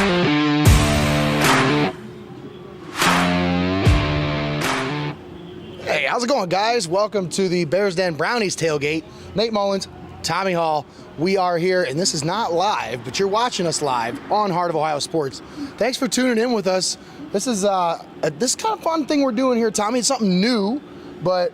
Hey, how's it going, guys? Welcome to the Bears Den Brownies tailgate. Nate Mullins, Tommy Hall. We are here, and this is not live, but you're watching us live on Heart of Ohio Sports. Thanks for tuning in with us. This is this kind of fun thing we're doing here, Tommy. It's something new, but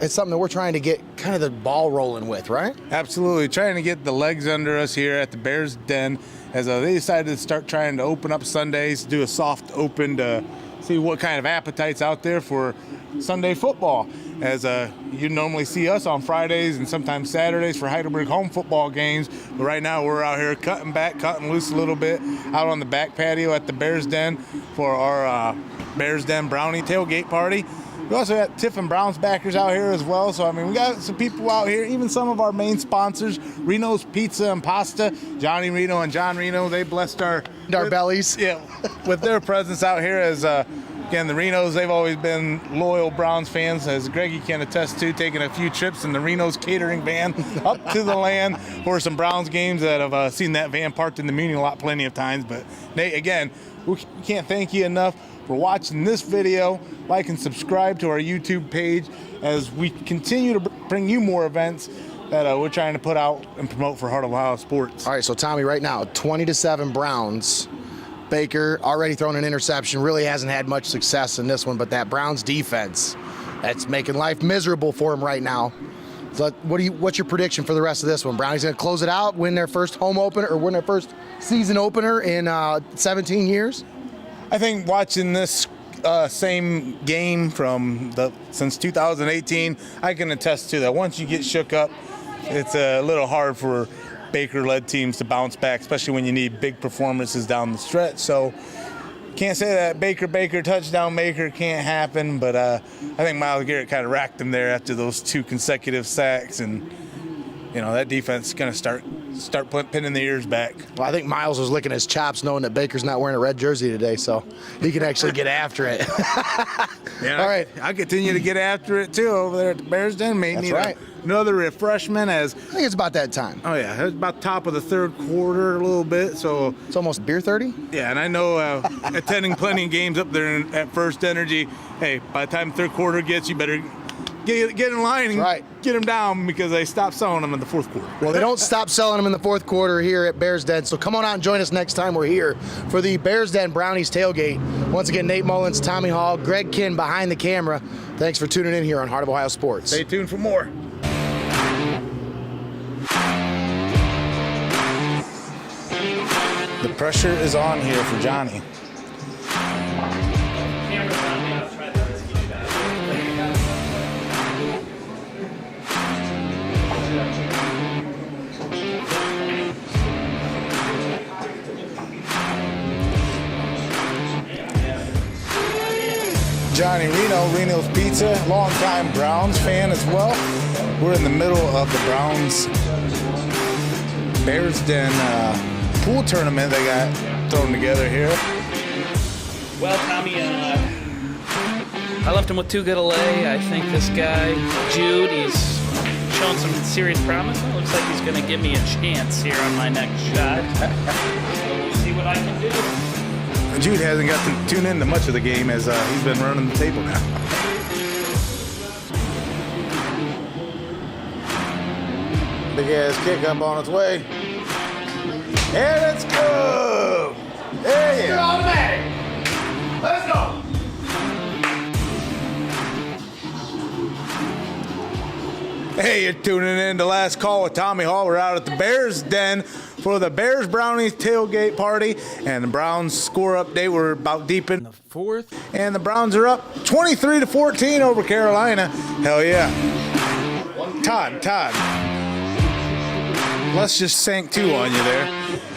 it's something that we're trying to get kind of the ball rolling with, right? Absolutely. Trying to get the legs under us here at the Bears Den as they decided to start trying to open up Sundays, do a soft open to see what kind of appetite's out there for Sunday football. As you normally see us on Fridays and sometimes Saturdays for Heidelberg home football games. But right now we're out here cutting loose a little bit out on the back patio at the Bears Den for our Bears Den Brownie tailgate party. We also got Tiffin Browns backers out here as well. So, I mean, we got some people out here, even some of our main sponsors, Reno's Pizza and Pasta, Johnny Reno and John Reno. They blessed our bellies. Yeah, with their presence out here as, again, the Renos, they've always been loyal Browns fans, as Greggy can attest to, taking a few trips in the Renos catering van up to the land for some Browns games that have seen that van parked in the Muni lot plenty of times. But, Nate, again, we can't thank you enough for watching this video. Like and subscribe to our YouTube page as we continue to bring you more events that we're trying to put out and promote for Heart of Ohio Sports. All right, so Tommy, right now, 20-7 Browns. Baker already thrown an interception, really hasn't had much success in this one, but that Browns defense, that's making life miserable for him right now. So what's your prediction for the rest of this one? Brownies gonna close it out, win their first home opener, or win their first season opener in 17 years? I think watching this same game since 2018, I can attest to that. Once you get shook up, it's a little hard for Baker-led teams to bounce back, especially when you need big performances down the stretch. So can't say that Baker touchdown maker can't happen, but I think Myles Garrett kind of racked him there after those 2 consecutive sacks, and you know that defense is going to start pinning the ears back. Well, I think Myles was licking his chops knowing that Baker's not wearing a red jersey today, so he can actually get after it. Yeah, all right. I continue to get after it too over there at the Bears Den. May That's need right. Another refreshment as I think it's about that time. Oh yeah, it's about top of the third quarter a little bit. So It's almost beer 30? yeah, and I know attending plenty of games up there at First Energy, hey, by the time third quarter gets, you better get in line and get them down because they stopped selling them in the fourth quarter. Well, they don't stop selling them in the fourth quarter here at Bears Den, so come on out and join us next time we're here for the Bears Den Brownies tailgate. Once again, Nate Mullins, Tommy Hall, Greg Kinn behind the camera. Thanks for tuning in here on Heart of Ohio Sports. Stay tuned for more. The pressure is on here for Johnny. Johnny Reno's Pizza, longtime Browns fan as well. We're in the middle of the Browns Bears Den pool tournament they got thrown together here. Well, Tommy, I left him with too good a lay. I think this guy, Jude, he's shown some serious promise. It looks like he's going to give me a chance here on my next shot. So we'll see what I can do. Jude hasn't got to tune in to much of the game as he's been running the table now. Big ass kick up on its way. And let's go! Hey! Let's go! Hey, you're tuning in to Last Call with Tommy Hall. We're out at the Bears Den for the Bears Brownies tailgate party. And the Browns score update, we're about deep in the fourth. And the Browns are up 23-14 over Carolina. Hell yeah. Todd. Les just sank 2 on you there.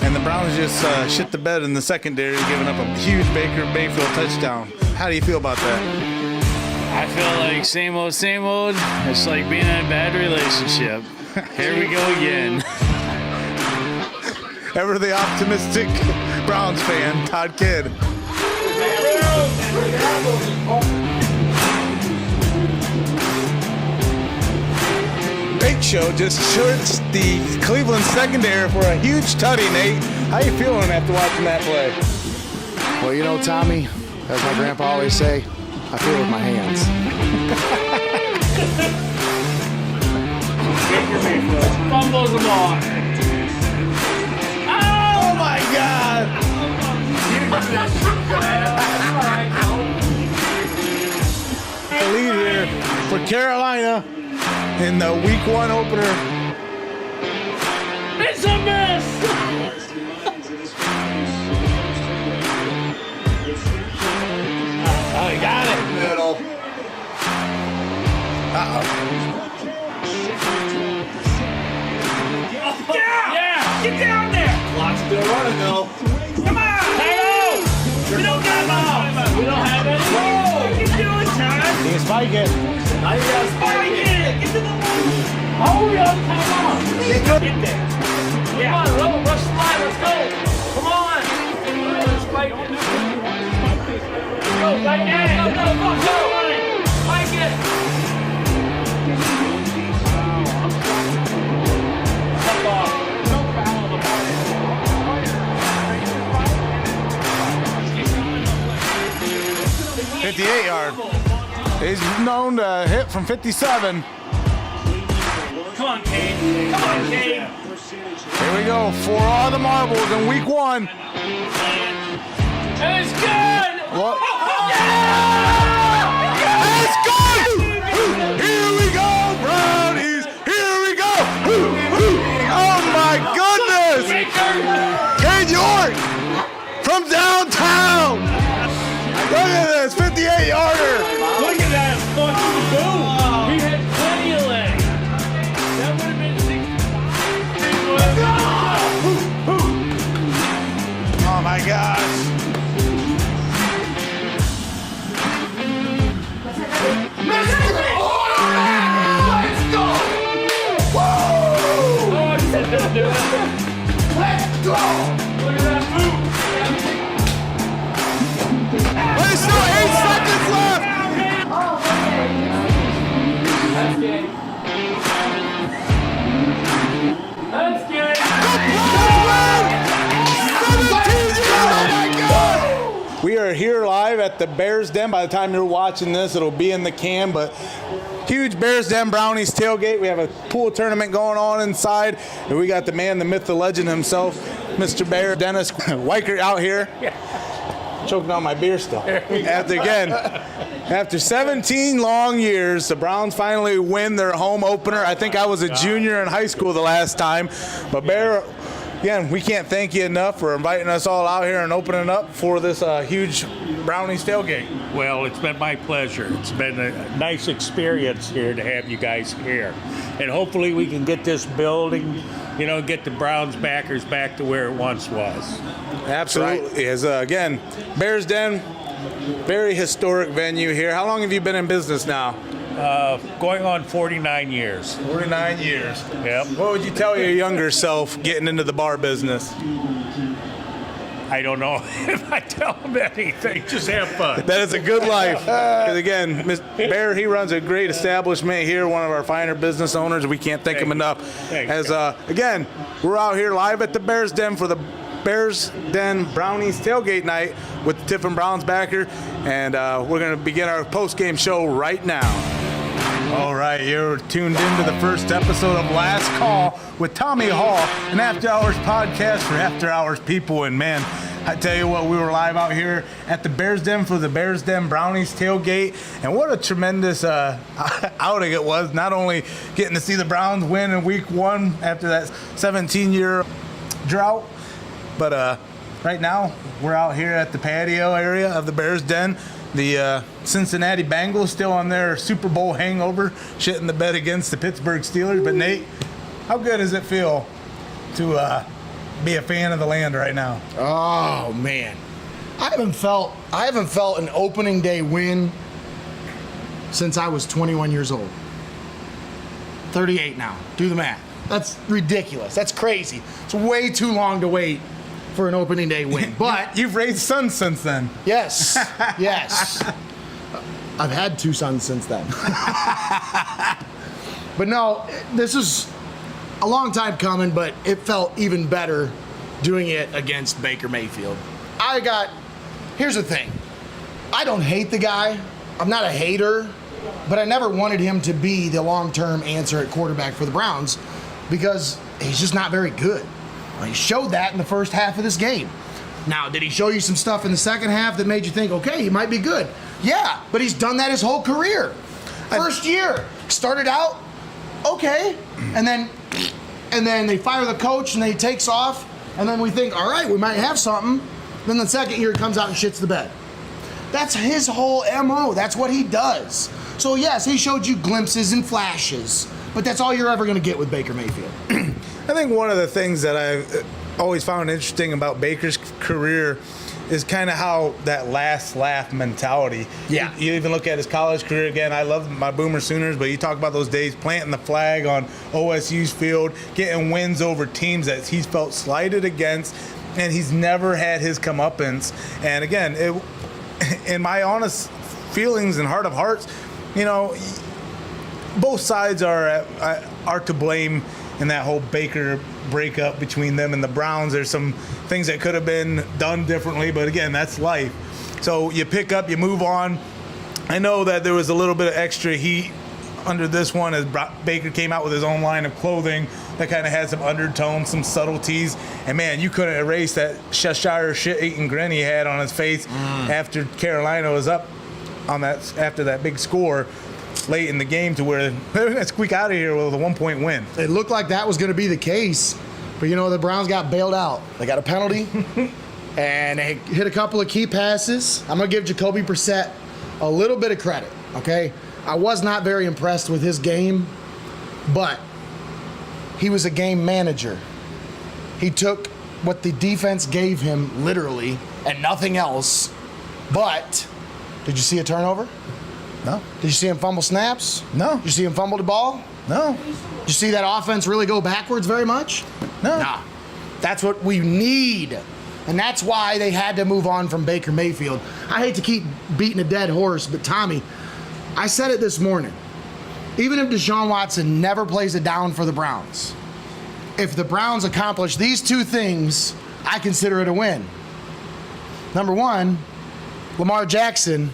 And the Browns just shit the bed in the secondary, giving up a huge Baker Mayfield touchdown. How do you feel about that? I feel like same old. It's like being in a bad relationship. Here we go again. Ever the optimistic Browns fan, Todd Kidd. Hey, Big Show just searched the Cleveland secondary for a huge tutty, Nate. How you feeling after watching that play? Well, you know, Tommy, as my grandpa always say, I feel with my hands. Fumbles the ball. Oh my God! The lead here for Carolina in the Week 1 opener. It's a miss! Oh, he got it. Middle. Uh-oh. Yeah! Get down there! Clock's still running though. Come on! Hey, we don't got enough! We don't have it? What are you doing, John? He's spiking. Now you gotta spike it! Get to the line! Hurry up! Come on! Get there! Yeah. Come on, roll, rush the line, let's go! Come on! Let's spike it! Let's go, spike it! Go! Spike it! Come on! 58-yard. He's known to hit from 57. Come on, Cade. Come on, Cade. Here we go for all the marbles in Week 1. It's good! What? Yeah! It's good! Here we go, Brownies! Here we go! Oh my goodness! Cade York from downtown! Look at this, 58-yarder! Look at that fucking boom! He had plenty of legs. That would have been 60. Oh my gosh! Let's go! Whoa! Oh, he said let's do it. Let's go! Look at that move! There's still 8 seconds left! That's good. That's good. We are here live at the Bears Den. By the time you're watching this, it'll be in the can, but huge Bears Den Brownies tailgate. We have a pool tournament going on inside, and we got the man, the myth, the legend himself, Mr. Bear, Dennis Weichert out here. Choking on my beer still. After 17 long years, the Browns finally win their home opener. I think I was a junior in high school the last time. But Bear, again, we can't thank you enough for inviting us all out here and opening up for this huge Brownies tailgate. Well, it's been my pleasure. It's been a nice experience here to have you guys here. And hopefully we can get this building, get the Browns backers back to where it once was. Absolutely. As again, Bears Den, very historic venue here. How long have you been in business now? Going on 49 years. 49 years. Yep. What would you tell your younger self getting into the bar business? I don't know if I tell them anything. Just have fun. That is a good life. 'Cause again, Mr. Bear, he runs a great establishment here, one of our finer business owners. We can't thank him enough. Thanks. As again, we're out here live at the Bears Den for the Bears Den Brownies tailgate night with the Tiffin Browns backer, and we're going to begin our post-game show right now. All right, you're tuned into the first episode of Last Call with Tommy Hall, an After Hours podcast for After Hours people. And man, I tell you what, we were live out here at the Bears Den for the Bears Den Brownies tailgate, and what a tremendous outing it was. Not only getting to see the Browns win in Week 1 after that 17-year drought, but right now we're out here at the patio area of the Bears Den. The Cincinnati Bengals still on their Super Bowl hangover, shitting the bed against the Pittsburgh Steelers. But Nate, how good does it feel to be a fan of the land right now? Oh man, I haven't felt an opening day win since I was 21 years old. 38 now. Do the math. That's ridiculous. That's crazy. It's way too long to wait for an opening day win. But You've raised sons since then. yes, yes. I've had 2 sons since then. But no, this is a long time coming, but it felt even better doing it against Baker Mayfield. Here's the thing. I don't hate the guy. I'm not a hater, but I never wanted him to be the long-term answer at quarterback for the Browns because he's just not very good. He showed that in the first half of this game. Now, did he show you some stuff in the second half that made you think, okay, he might be good? Yeah, but he's done that his whole career. First year, started out okay, and then they fire the coach and he takes off, and then we think, all right, we might have something. Then the second year he comes out and shits the bed. That's his whole MO. That's what he does. So yes, he showed you glimpses and flashes, but that's all you're ever going to get with Baker Mayfield. I think one of the things that I've always found interesting about Baker's career is kind of how that last laugh mentality. Yeah. You even look at his college career again. I love my Boomer Sooners, but you talk about those days planting the flag on OSU's field, getting wins over teams that he's felt slighted against, and he's never had his comeuppance. And again, in my honest feelings and heart of hearts, both sides are to blame in that whole Baker breakup between them and the Browns. There's some things that could have been done differently, but again, that's life. So you pick up, you move on. I know that there was a little bit of extra heat under this one as Baker came out with his own line of clothing that kind of had some undertones, some subtleties. And man, you couldn't erase that Cheshire shit-eating grin he had on his face after Carolina was up on that after that big score late in the game to where they're going to squeak out of here with a 1-point win. It looked like that was going to be the case, but the Browns got bailed out. They got a penalty, and they hit a couple of key passes. I'm going to give Jacoby Brissett a little bit of credit, okay? I was not very impressed with his game, but he was a game manager. He took what the defense gave him, literally, and nothing else. But did you see a turnover? No. Did you see him fumble snaps? No. Did you see him fumble the ball? No. Did you see that offense really go backwards very much? No. Nah. That's what we need. And that's why they had to move on from Baker Mayfield. I hate to keep beating a dead horse, but Tommy, I said it this morning. Even if Deshaun Watson never plays it down for the Browns, if the Browns accomplish these two things, I consider it a win. Number one, Lamar Jackson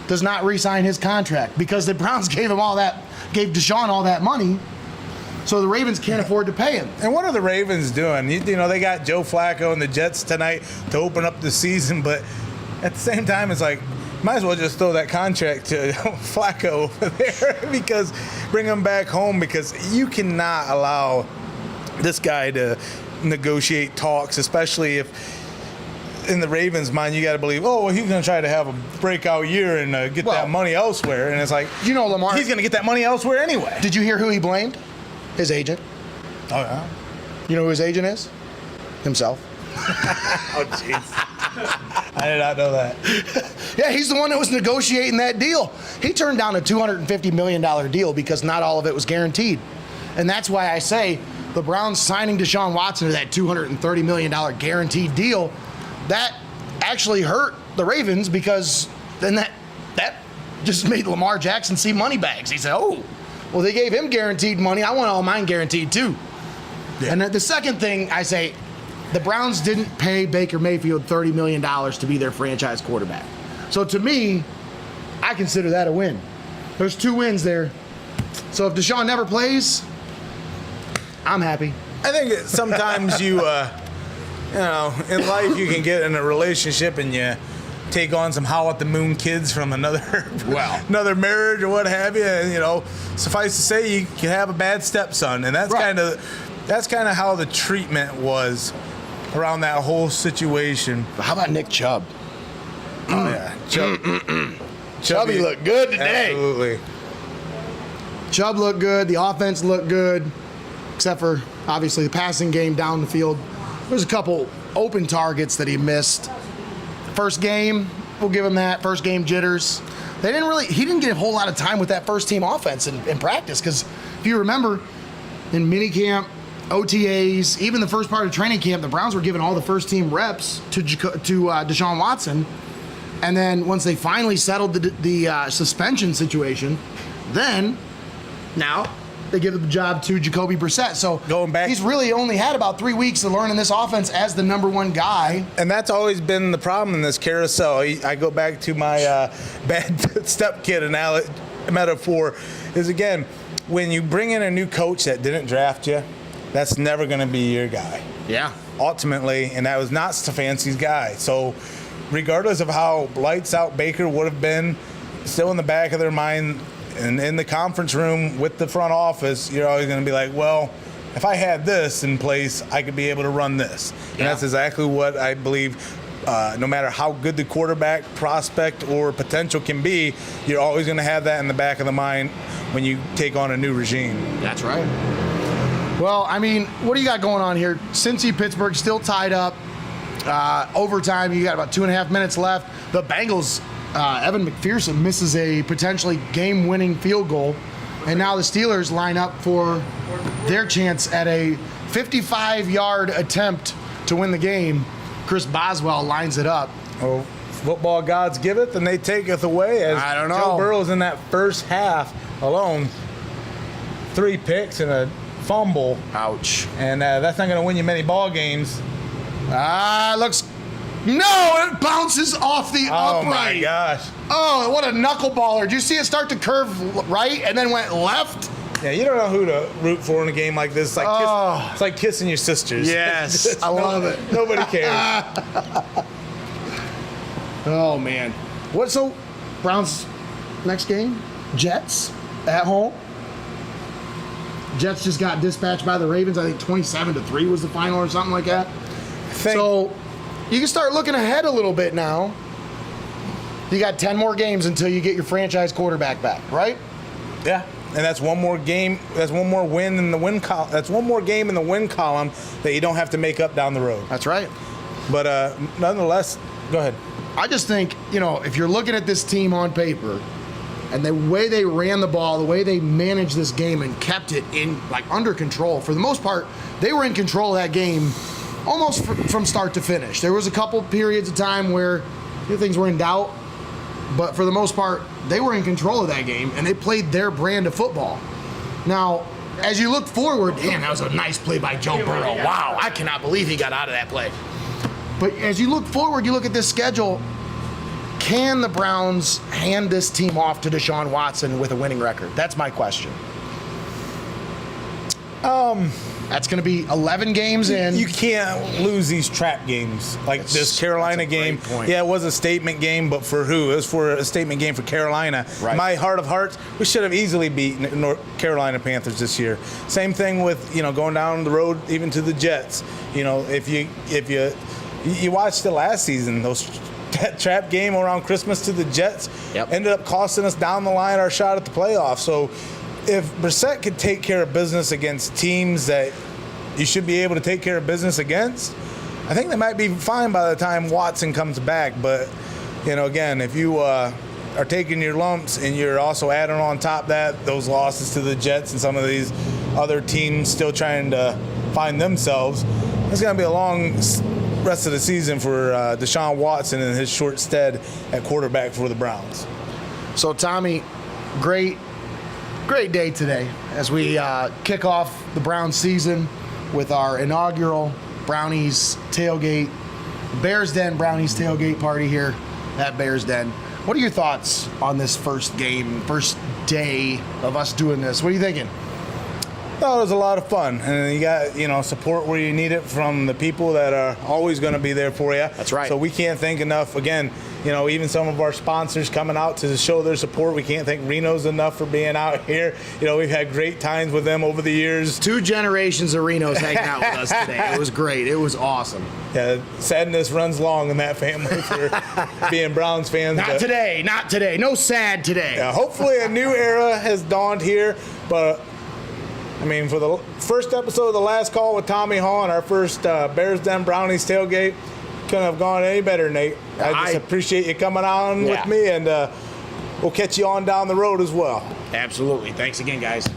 does not re-sign his contract because the Browns gave Deshaun all that money, so the Ravens can't afford to pay him. And what are the Ravens doing? They got Joe Flacco and the Jets tonight to open up the season, but at the same time, it's like, might as well just throw that contract to Flacco over there because bring him back home, because you cannot allow this guy to negotiate talks, especially if in the Ravens' mind, you got to believe, he's going to try to have a breakout year and get that money elsewhere. And it's like, Lamar, he's going to get that money elsewhere anyway. Did you hear who he blamed? His agent. Oh, yeah? You know who his agent is? Himself. Oh, jeez. I did not know that. Yeah, he's the one that was negotiating that deal. He turned down a $250 million deal because not all of it was guaranteed. And that's why I say the Browns signing Deshaun Watson to that $230 million guaranteed deal, that actually hurt the Ravens, because then that just made Lamar Jackson see money bags. He said, well, they gave him guaranteed money. I want all mine guaranteed too. Yeah. And the second thing I say, the Browns didn't pay Baker Mayfield $30 million to be their franchise quarterback. So to me, I consider that a win. There's 2 wins there. So if Deshaun never plays, I'm happy. I think sometimes in life you can get in a relationship and you take on some Howl at the Moon kids from another marriage or what have you. And, suffice to say, you can have a bad stepson, and that's kind of how the treatment was around that whole situation. How about Nick Chubb? Oh yeah, Chubby looked good today. Absolutely. Chubb looked good. The offense looked good, except for obviously the passing game down the field. There's a couple open targets that he missed. First game, we'll give him that. First game jitters. He didn't get a whole lot of time with that first team offense in practice, because if you remember, in minicamp, OTAs, even the first part of training camp, the Browns were giving all the first team reps to Deshaun Watson. And then once they finally settled the suspension situation, then now they give the job to Jacoby Brissett. So Going back- he's really only had about 3 weeks to learn in this offense as the number one guy. And that's always been the problem in this carousel. I go back to my bad stepkid metaphor, is again, when you bring in a new coach that didn't draft you, that's never going to be your guy. Yeah. Ultimately, and that was not Stefanski's guy. So regardless of how lights out Baker would have been, still in the back of their mind and in the conference room with the front office, you're always going to be like, well, if I had this in place, I could be able to run this. And that's exactly what I believe. No matter how good the quarterback prospect or potential can be, you're always going to have that in the back of the mind when you take on a new regime. That's right. Well, I mean, what do you got going on here? Cincy, Pittsburgh still tied up. Overtime, you got about 2.5 minutes left. The Bengals, Evan McPherson misses a potentially game-winning field goal. And now the Steelers line up for their chance at a 55-yard attempt to win the game. Chris Boswell lines it up. Oh, football gods giveth and they taketh away. As I don't know. Joe Burrow's in that first half alone, 3 picks and a fumble. Ouch. And that's not going to win you many ball games. Looks... No, it bounces off the upright. Oh, my gosh. Oh, what a knuckleballer. Did you see it start to curve right and then went left? Yeah, you don't know who to root for in a game like this. It's like, it's like kissing your sisters. Yes, I love it. Nobody cares. Oh, man. So, Browns next game? Jets at home. Jets just got dispatched by the Ravens. I think 27-3 was the final or something like that. So, you can start looking ahead a little bit now. You got 10 more games until you get your franchise quarterback back, right? Yeah. And that's one more game. That's one more win in the win column. That's one more game in the win column that you don't have to make up down the road. That's right. But nonetheless, go ahead. I just think, if you're looking at this team on paper and the way they ran the ball, the way they managed this game and kept it under control, for the most part, they were in control of that game almost from start to finish. There was a couple periods of time where things were in doubt, but for the most part, they were in control of that game, and they played their brand of football. Now, as you look forward, damn, that was a nice play by Joe Burrow. Wow, I cannot believe he got out of that play. But as you look forward, you look at this schedule, can the Browns hand this team off to Deshaun Watson with a winning record? That's my question. That's going to be 11 games in. You can't lose these trap games like this Carolina game. Yeah, it was a statement game, but for who? It was for a statement game for Carolina. Right. My heart of hearts, we should have easily beaten North Carolina Panthers this year. Same thing with going down the road even to the Jets. If you watched the last season, that trap game around Christmas to the Jets ended up costing us down the line our shot at the playoffs. So if Brissett could take care of business against teams that you should be able to take care of business against, I think they might be fine by the time Watson comes back. But, again, if you are taking your lumps and you're also adding on top of that those losses to the Jets and some of these other teams still trying to find themselves, it's going to be a long rest of the season for Deshaun Watson and his short stead at quarterback for the Browns. So, Tommy, great day today as we kick off the Browns season with our inaugural Brownies tailgate, Bears Den Brownies tailgate party here at Bears Den. What are your thoughts on this first game, first day of us doing this? What are you thinking? Well, it was a lot of fun, and you got support where you need it from the people that are always going to be there for you. That's right. So we can't thank enough. Again, even some of our sponsors coming out to show their support. We can't thank Reno's enough for being out here. We've had great times with them over the years. 2 generations of Reno's hanging out with us today. It was great. It was awesome. Yeah, sadness runs long in that family for being Browns fans. Not today. No sad today. Yeah, hopefully a new era has dawned here, but for the first episode of The Last Call with Tommy Hall and our first Bears Den Brownies tailgate, couldn't have gone any better, Nate. I just appreciate you coming on with me, and we'll catch you on down the road as well. Absolutely. Thanks again, guys.